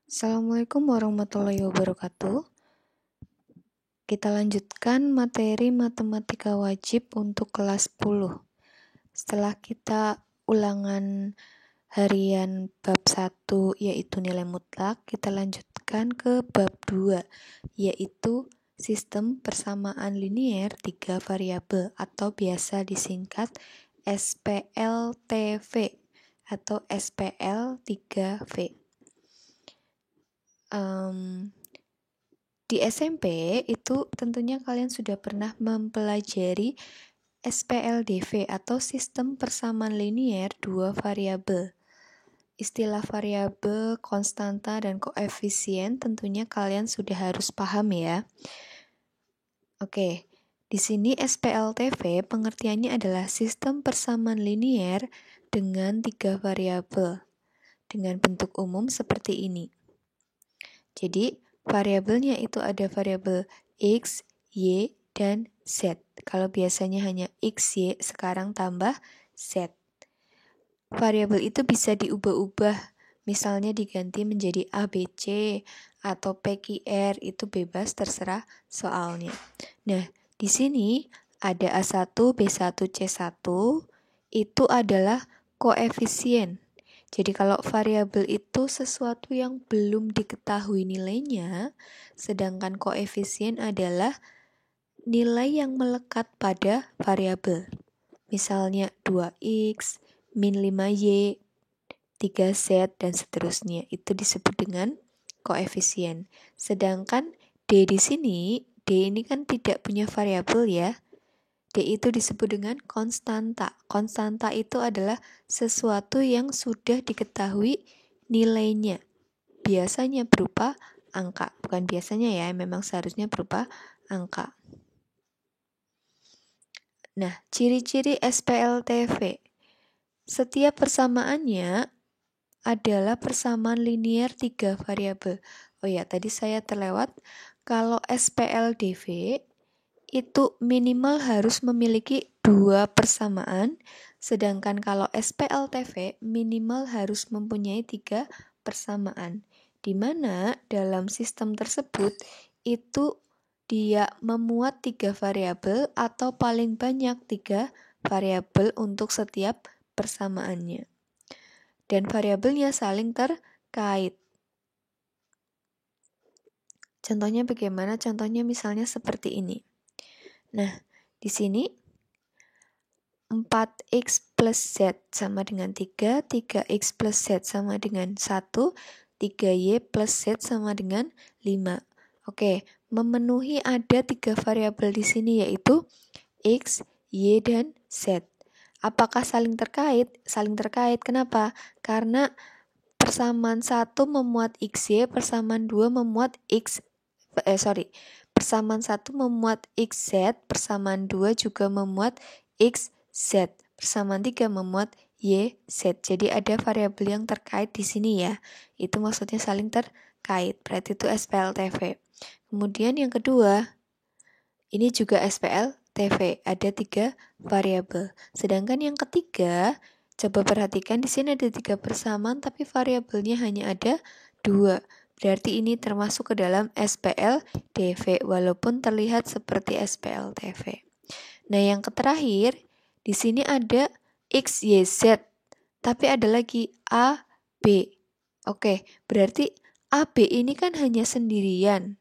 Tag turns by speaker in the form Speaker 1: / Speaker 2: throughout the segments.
Speaker 1: Assalamualaikum warahmatullahi wabarakatuh. Kita lanjutkan materi matematika wajib untuk kelas 10. Setelah kita ulangan harian bab 1 yaitu nilai mutlak, kita lanjutkan ke bab 2 yaitu sistem persamaan linier 3 variabel atau biasa disingkat SPLTV atau SPL 3V. Di SMP itu tentunya kalian sudah pernah mempelajari SPLDV atau sistem persamaan linier 2 variabel. Istilah variabel, konstanta, dan koefisien tentunya kalian sudah harus paham ya. Oke, di sini SPLTV pengertiannya adalah sistem persamaan linier dengan 3 variabel dengan bentuk umum seperti ini. Jadi, variabelnya itu ada variabel X, Y, dan Z. Kalau biasanya hanya X, Y, sekarang tambah Z. Variabel itu bisa diubah-ubah, misalnya diganti menjadi A, B, C, atau P, Q, R, itu bebas terserah soalnya. Nah, di sini ada A1, B1, C1, itu adalah koefisien. Jadi kalau variabel itu sesuatu yang belum diketahui nilainya, sedangkan koefisien adalah nilai yang melekat pada variabel. Misalnya 2x, min 5y, 3z, dan seterusnya. Itu disebut dengan koefisien. Sedangkan D di sini, D ini kan tidak punya variabel ya. D itu disebut dengan konstanta. Konstanta itu adalah sesuatu yang sudah diketahui nilainya. Biasanya berupa angka. Bukan biasanya ya, memang seharusnya berupa angka. Nah, ciri-ciri SPLTV. Setiap persamaannya adalah persamaan linier 3 variabel. Oh ya, tadi saya terlewat. Kalau SPLDV itu minimal harus memiliki 2 persamaan, sedangkan kalau SPLTV minimal harus mempunyai 3 persamaan, di mana dalam sistem tersebut itu dia memuat 3 variabel atau paling banyak 3 variabel untuk setiap persamaannya. Dan variabelnya saling terkait. Contohnya bagaimana? Contohnya misalnya seperti ini. Nah, di sini 4x plus z sama dengan 3, 3x plus z sama dengan 1, 3y plus z sama dengan 5. Oke, memenuhi ada 3 variabel di sini yaitu x, y, dan z. Apakah saling terkait? Saling terkait. Kenapa? Karena persamaan 1 memuat xy, persamaan 2 memuat persamaan 1 memuat xz, persamaan 2 juga memuat xz, persamaan 3 memuat yz. Jadi ada variabel yang terkait di sini ya. Itu maksudnya saling terkait. Berarti itu SPLTV. Kemudian yang kedua, ini juga SPLTV, ada 3 variabel. Sedangkan yang ketiga, coba perhatikan di sini ada 3 persamaan tapi variabelnya hanya ada 2. Berarti ini termasuk ke dalam SPLDV walaupun terlihat seperti SPLTV. Nah, yang terakhir di sini ada X, Y, Z, tapi ada lagi A, B. Oke, berarti A, B ini kan hanya sendirian.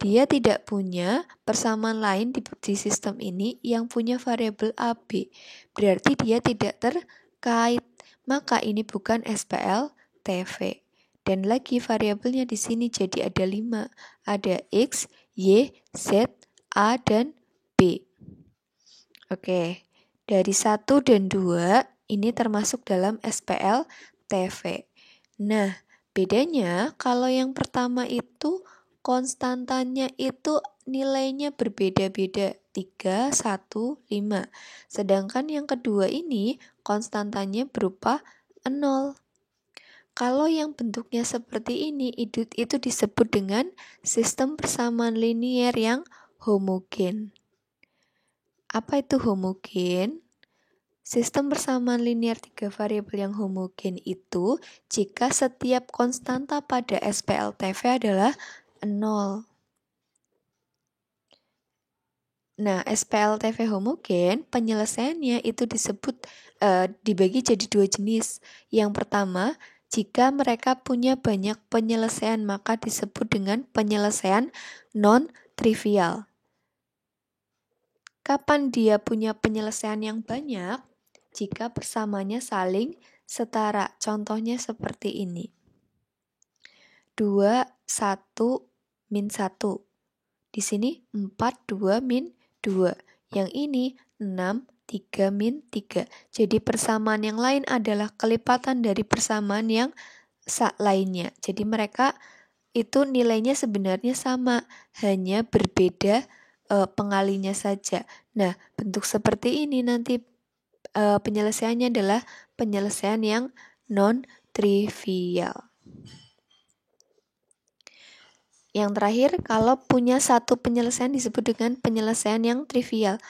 Speaker 1: Dia tidak punya persamaan lain di sistem ini yang punya variabel AB. Berarti dia tidak terkait. Maka ini bukan SPLTV. Dan lagi variabelnya di sini jadi ada 5. Ada X, Y, Z, A, dan B. Oke, dari 1 dan 2 ini termasuk dalam SPLTV. Nah, bedanya kalau yang pertama itu konstantanya itu nilainya berbeda-beda 3, 1, 5. Sedangkan yang kedua ini konstantanya berupa 0. Kalau yang bentuknya seperti ini itu disebut dengan sistem persamaan linier yang homogen. Apa itu homogen? Sistem persamaan linear 3 variabel yang homogen itu jika setiap konstanta pada SPLTV adalah 0. Nah, SPLTV homogen penyelesaiannya itu dibagi jadi 2 jenis. Yang pertama, jika mereka punya banyak penyelesaian maka disebut dengan penyelesaian non-trivial. Kapan dia punya penyelesaian yang banyak? Jika persamaannya saling setara. Contohnya seperti ini. 2, 1, min 1. Di sini 4, 2, min 2. Yang ini 6, 3, min 3. Jadi persamaan yang lain adalah kelipatan dari persamaan yang lainnya. Jadi mereka itu nilainya sebenarnya sama, hanya berbeda pengalinya saja. Nah, bentuk seperti ini nanti penyelesaiannya adalah penyelesaian yang non-trivial. Yang terakhir, kalau punya satu penyelesaian disebut dengan penyelesaian yang trivial.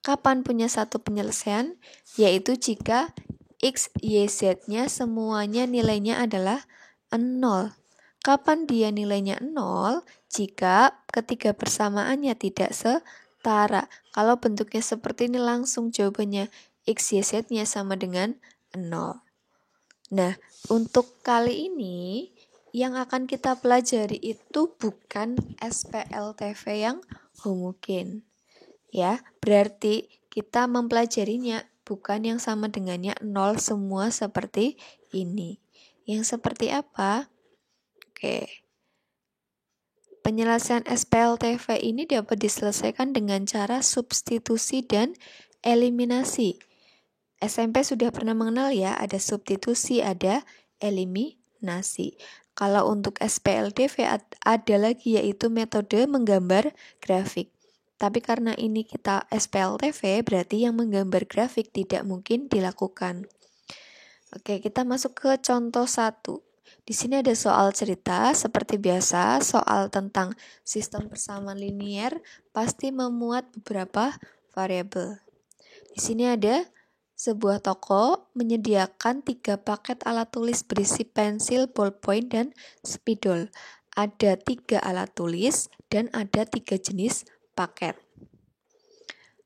Speaker 1: Kapan punya satu penyelesaian? Yaitu jika X, Y, Z-nya semuanya nilainya adalah 0. Kapan dia nilainya 0? Jika ketiga persamaannya tidak setara. Kalau bentuknya seperti ini langsung jawabannya X, Y, Z-nya sama dengan 0. Nah, untuk kali ini yang akan kita pelajari itu bukan SPLTV yang homogen. Ya, berarti kita mempelajarinya bukan yang sama dengannya 0 semua seperti ini. Yang seperti apa? Oke. Penyelesaian SPLTV ini dapat diselesaikan dengan cara substitusi dan eliminasi. SMP sudah pernah mengenal ya, ada substitusi, ada eliminasi. Kalau untuk SPLTV ada lagi yaitu metode menggambar grafik. Tapi karena ini kita SPLTV, berarti yang menggambar grafik tidak mungkin dilakukan. Oke, kita masuk ke contoh 1. Di sini ada soal cerita, seperti biasa, soal tentang sistem persamaan linear pasti memuat beberapa variabel. Di sini ada sebuah toko menyediakan 3 paket alat tulis berisi pensil, ballpoint, dan spidol. Ada 3 alat tulis dan ada 3 jenis paket.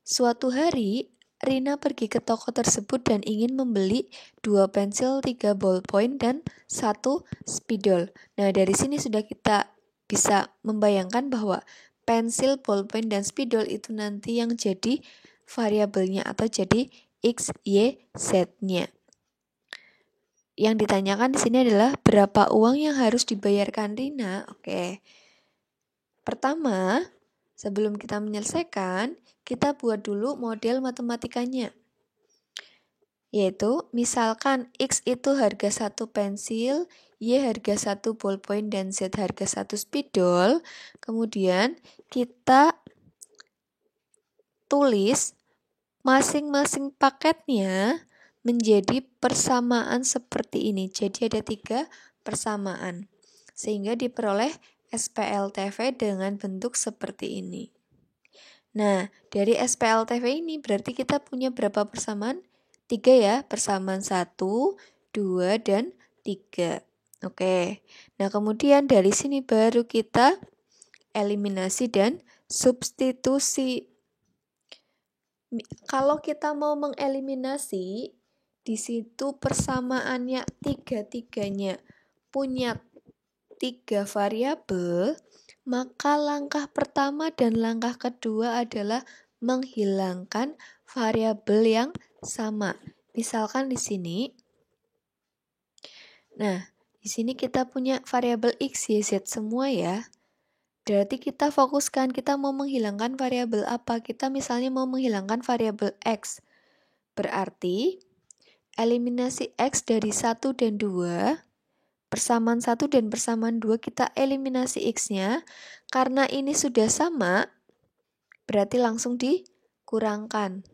Speaker 1: Suatu hari, Rina pergi ke toko tersebut dan ingin membeli 2 pensil, 3 ballpoint, dan 1 spidol. Nah, dari sini sudah kita bisa membayangkan bahwa pensil, ballpoint, dan spidol itu nanti yang jadi variabelnya atau jadi X, Y, Z-nya. Yang ditanyakan di sini adalah berapa uang yang harus dibayarkan Rina. Oke. Pertama, sebelum kita menyelesaikan, kita buat dulu model matematikanya. Yaitu, misalkan X itu harga 1 pensil, Y harga 1 ballpoint, dan Z harga 1 spidol. Kemudian kita tulis masing-masing paketnya menjadi persamaan seperti ini. Jadi ada 3 persamaan. Sehingga diperoleh SPLTV dengan bentuk seperti ini. Nah, dari SPLTV ini berarti kita punya berapa persamaan? 3 ya, persamaan 1, 2, dan 3. Oke, nah kemudian dari sini baru kita eliminasi dan substitusi. Kalau kita mau mengeliminasi, di situ persamaannya tiga-tiganya punya 3 variabel, maka langkah pertama dan langkah kedua adalah menghilangkan variabel yang sama. Misalkan di sini, nah di sini kita punya variabel X, Y, Z semua ya. Berarti kita fokuskan, kita mau menghilangkan variabel apa? Kita misalnya mau menghilangkan variabel X. Berarti eliminasi X dari 1 dan 2, persamaan 1 dan persamaan 2 kita eliminasi X-nya. Karena ini sudah sama, berarti langsung dikurangkan.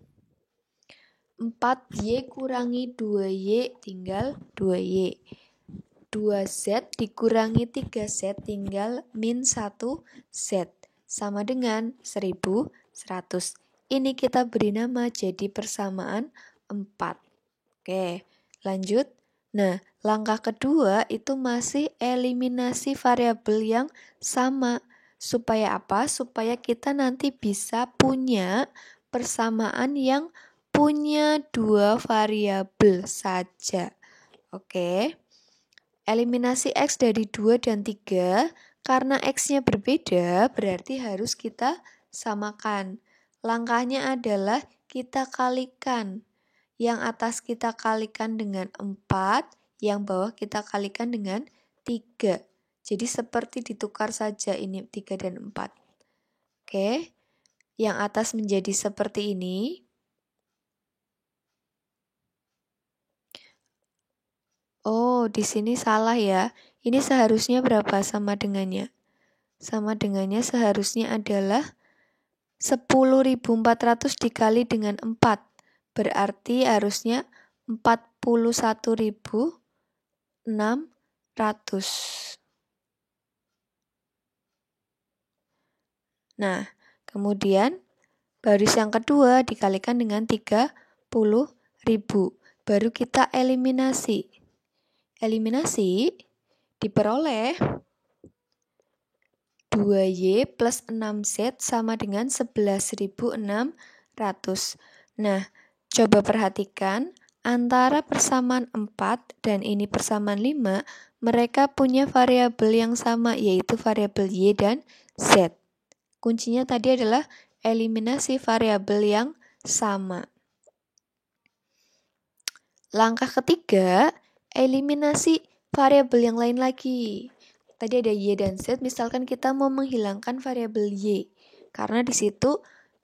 Speaker 1: 4Y kurangi 2Y tinggal 2Y. 2Z dikurangi 3Z tinggal min 1Z. Sama dengan 1100. Ini kita beri nama jadi persamaan 4. Oke, lanjut. Nah, langkah kedua itu masih eliminasi variabel yang sama. Supaya apa? Supaya kita nanti bisa punya persamaan yang punya 2 variabel saja. Oke. Eliminasi X dari 2 dan 3, karena X-nya berbeda, berarti harus kita samakan. Langkahnya adalah kita kalikan. Yang atas kita kalikan dengan 4, yang bawah kita kalikan dengan 3. Jadi seperti ditukar saja ini 3 dan 4. Oke, yang atas menjadi seperti ini. Oh, di sini salah ya. Ini seharusnya berapa sama dengannya? Sama dengannya seharusnya adalah 10.400 dikali dengan 4. Berarti harusnya 41.600. Nah, kemudian baris yang kedua dikalikan dengan 30.000. Baru kita eliminasi. Eliminasi diperoleh 2Y plus 6Z sama dengan 11.600. Nah, coba perhatikan antara persamaan 4 dan ini persamaan 5, mereka punya variabel yang sama, yaitu variabel Y dan Z. Kuncinya tadi adalah eliminasi variabel yang sama. Langkah ketiga, eliminasi variabel yang lain lagi. Tadi ada Y dan Z, misalkan kita mau menghilangkan variabel Y. Karena di situ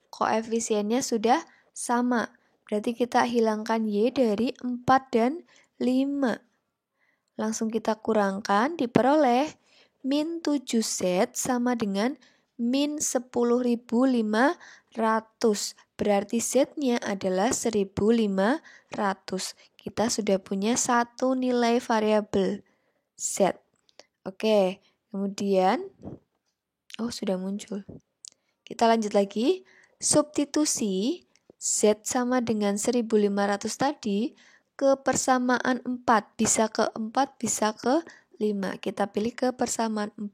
Speaker 1: koefisiennya sudah sama. Berarti kita hilangkan Y dari 4 dan 5. Langsung kita kurangkan, diperoleh min 7Z sama dengan min 10.500. Berarti Z-nya adalah 1.500. Kita sudah punya satu nilai variabel Z. Oke, kemudian sudah muncul. Kita lanjut lagi. Substitusi Z sama dengan 1.500 tadi ke persamaan 4. Bisa ke 4, bisa ke 5. Kita pilih ke persamaan 4.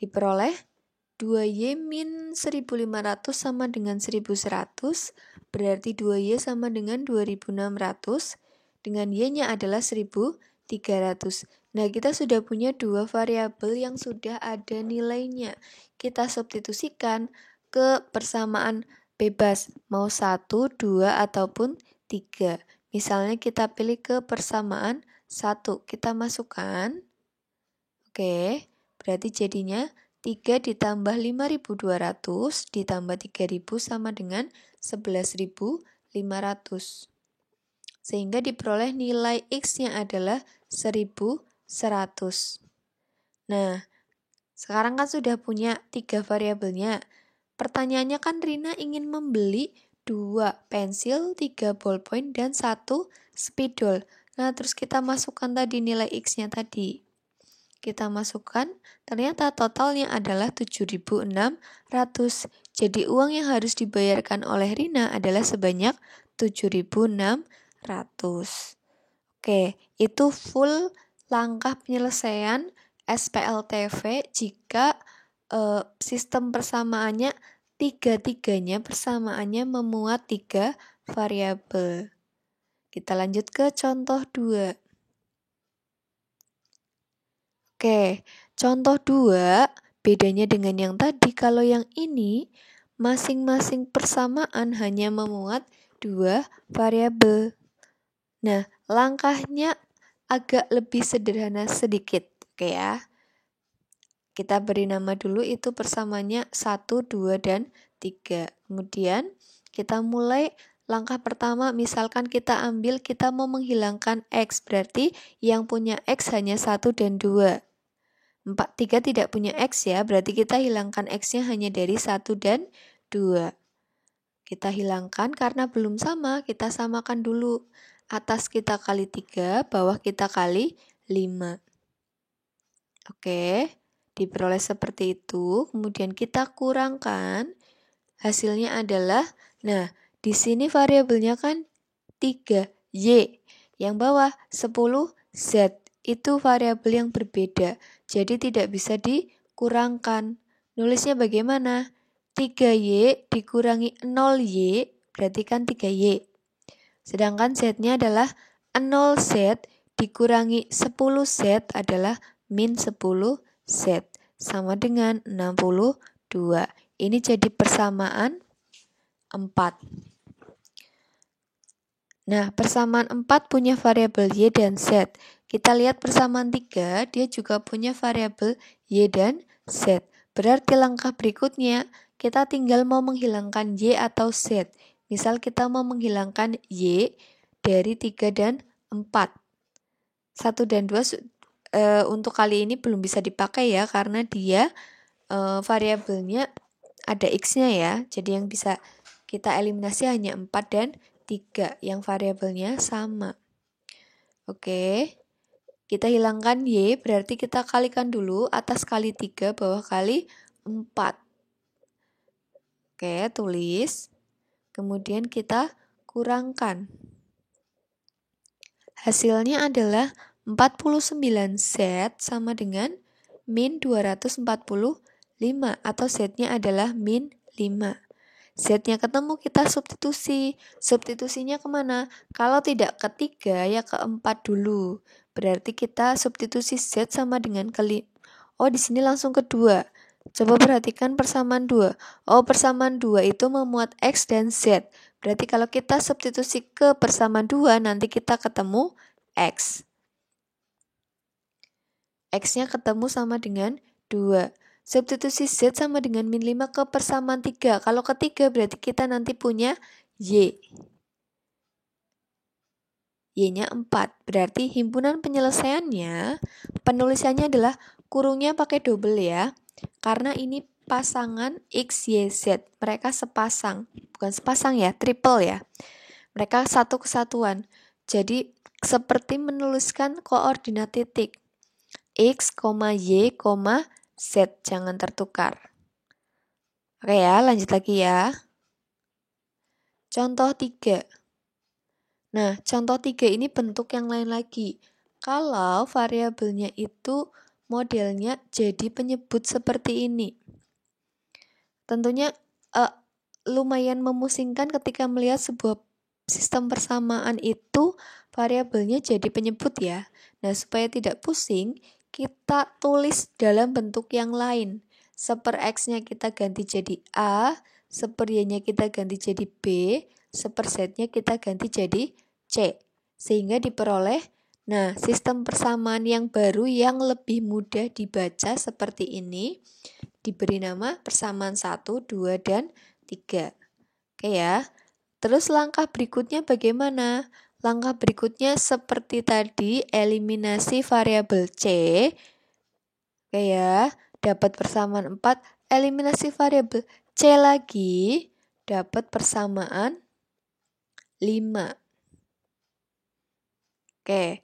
Speaker 1: Diperoleh 2Y min 1.500 sama dengan 1.100. Berarti 2Y sama dengan 2.600. Dengan Y-nya adalah 1.300. Nah, kita sudah punya 2 variabel yang sudah ada nilainya. Kita substitusikan ke persamaan bebas, mau 1, 2, ataupun 3. Misalnya kita pilih ke persamaan 1, kita masukkan. Oke, berarti jadinya 3 ditambah 5.200 ditambah 3.000 sama dengan 11.500. Sehingga diperoleh nilai X-nya adalah 1.100. Nah, sekarang kan sudah punya 3 variabelnya. Pertanyaannya kan Rina ingin membeli 2 pensil, 3 ballpoint, dan 1 spidol. Nah, terus kita masukkan tadi nilai X-nya tadi. Kita masukkan, ternyata totalnya adalah 7.600. Jadi uang yang harus dibayarkan oleh Rina adalah sebanyak 7.600. Oke, itu full langkah penyelesaian SPLTV jika sistem persamaannya tiga-tiganya persamaannya memuat 3 variabel. Kita lanjut ke contoh 2. Oke, contoh 2, bedanya dengan yang tadi, kalau yang ini masing-masing persamaan hanya memuat 2 variabel. Nah, langkahnya agak lebih sederhana sedikit, oke ya. Kita beri nama dulu itu persamaannya 1, 2, dan 3. Kemudian kita mulai langkah pertama, misalkan kita mau menghilangkan X, berarti yang punya X hanya 1 dan 2. 3 tidak punya X ya, berarti kita hilangkan X-nya hanya dari 1 dan 2. Kita hilangkan karena belum sama, kita samakan dulu. Atas kita kali 3, bawah kita kali 5. Oke, diperoleh seperti itu. Kemudian kita kurangkan. Hasilnya adalah, nah, di sini variabelnya kan 3Y. Yang bawah 10Z. Itu variabel yang berbeda, jadi tidak bisa dikurangkan. Nulisnya bagaimana? 3Y dikurangi 0Y, berarti kan 3Y. Sedangkan Z-nya adalah 0Z dikurangi 10Z adalah min 10Z. Sama dengan 62. Ini jadi persamaan 4. Nah, persamaan 4 punya variabel Y dan Z. Kita lihat persamaan 3, dia juga punya variabel Y dan Z. Berarti langkah berikutnya, kita tinggal mau menghilangkan Y atau Z. Misal kita mau menghilangkan Y dari 3 dan 4. 1 dan 2 untuk kali ini belum bisa dipakai ya, karena dia variabelnya ada X-nya ya. Jadi yang bisa kita eliminasi hanya 4 dan 3 yang variabelnya sama. Oke, kita hilangkan Y, berarti kita kalikan dulu atas kali 3, bawah kali 4. Oke, tulis. Kemudian kita kurangkan. Hasilnya adalah 49Z sama dengan min 245 atau Z-nya adalah min 5. Z-nya ketemu, kita substitusi. Substitusinya kemana? Kalau tidak ke 3, ya ke 4 dulu. Berarti kita substitusi Z sama dengan oh, di sini langsung ke 2. Coba perhatikan persamaan 2. Oh, persamaan 2 itu memuat X dan Z. Berarti kalau kita substitusi ke persamaan 2, nanti kita ketemu X. X-nya ketemu sama dengan 2. Substitusi Z sama dengan min 5 ke persamaan 3. Kalau ke 3 berarti kita nanti punya Y. Y-nya 4. Berarti himpunan penyelesaiannya, penulisannya adalah kurungnya pakai double ya. Karena ini pasangan X, Y, Z. Mereka sepasang. Bukan sepasang ya, triple ya. Mereka satu kesatuan. Jadi seperti menuliskan koordinat titik. X, Y, Z, jangan tertukar. Oke ya, lanjut lagi ya. Contoh 3. Nah, contoh 3 ini bentuk yang lain lagi. Kalau variabelnya itu modelnya jadi penyebut seperti ini. Tentunya lumayan memusingkan ketika melihat sebuah sistem persamaan itu variabelnya jadi penyebut ya. Nah, supaya tidak pusing, kita tulis dalam bentuk yang lain. Seper X-nya kita ganti jadi A, seper Y-nya kita ganti jadi B, seper Z-nya kita ganti jadi C. Sehingga diperoleh, nah, sistem persamaan yang baru yang lebih mudah dibaca seperti ini, diberi nama persamaan 1, 2, dan 3. Oke ya. Terus langkah berikutnya bagaimana? Langkah berikutnya seperti tadi, eliminasi variabel C. Oke ya, dapat persamaan 4, eliminasi variabel C lagi, dapat persamaan 5. Oke,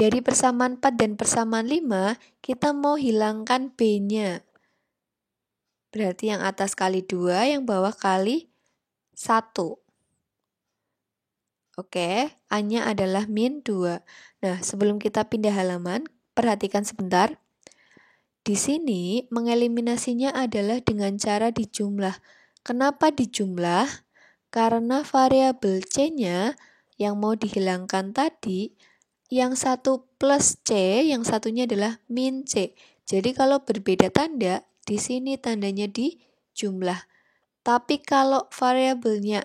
Speaker 1: dari persamaan 4 dan persamaan 5, kita mau hilangkan B-nya. Berarti yang atas kali 2, yang bawah kali 1. Oke, A-nya adalah min 2. Nah, sebelum kita pindah halaman, perhatikan sebentar. Di sini, mengeliminasinya adalah dengan cara dijumlah. Kenapa dijumlah? Karena variabel C-nya yang mau dihilangkan tadi, yang satu plus C, yang satunya adalah min C. Jadi kalau berbeda tanda, di sini tandanya dijumlah. Tapi kalau variabelnya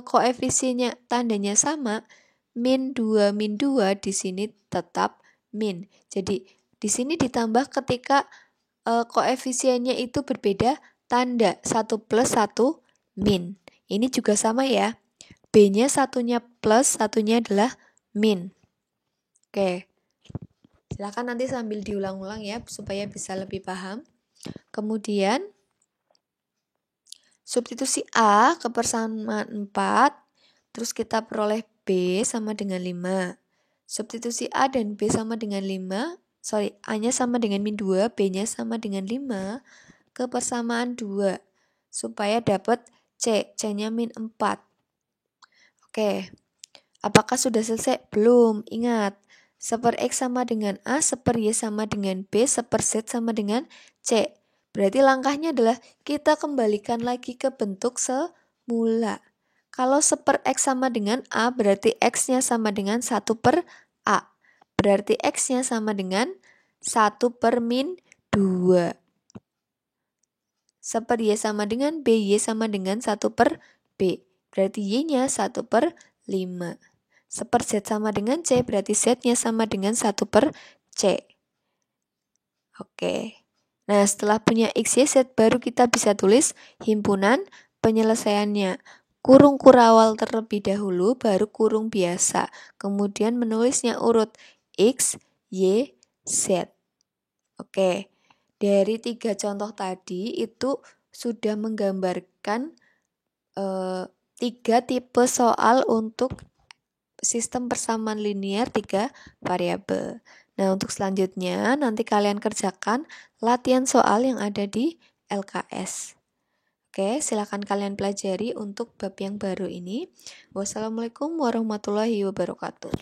Speaker 1: koefisiennya tandanya sama, min 2 di sini tetap min. Jadi di sini ditambah ketika koefisiennya itu berbeda tanda, 1 plus 1 min. Ini juga sama ya. B-nya satunya plus, satunya adalah min. Oke. Silakan nanti sambil diulang-ulang ya supaya bisa lebih paham. Kemudian substitusi A ke persamaan 4, terus kita peroleh B sama dengan 5. Substitusi A dan B sama dengan 5, A-nya sama dengan min 2, B-nya sama dengan 5, ke persamaan 2, supaya dapat C, C-nya min 4. Oke, Apakah sudah selesai? Belum. Ingat, 1/X sama dengan A, 1/Y sama dengan B, 1/Z sama dengan C. Berarti langkahnya adalah kita kembalikan lagi ke bentuk semula. Kalau 1/X sama dengan A, berarti X-nya sama dengan 1/A. Berarti X-nya sama dengan 1/-2. 1/Y sama dengan B, Y sama dengan 1/B. Berarti Y-nya 1/5. 1/Z sama dengan C, berarti Z-nya sama dengan 1/C. Oke. Nah, setelah punya X, Y, Z, baru kita bisa tulis himpunan penyelesaiannya. Kurung kurawal terlebih dahulu, baru kurung biasa. Kemudian menulisnya urut X, Y, Z. Oke. Dari 3 contoh tadi itu sudah menggambarkan 3 tipe soal untuk sistem persamaan linear 3 variabel. Nah, untuk selanjutnya nanti kalian kerjakan latihan soal yang ada di LKS. Oke, silakan kalian pelajari untuk bab yang baru ini. Wassalamualaikum warahmatullahi wabarakatuh.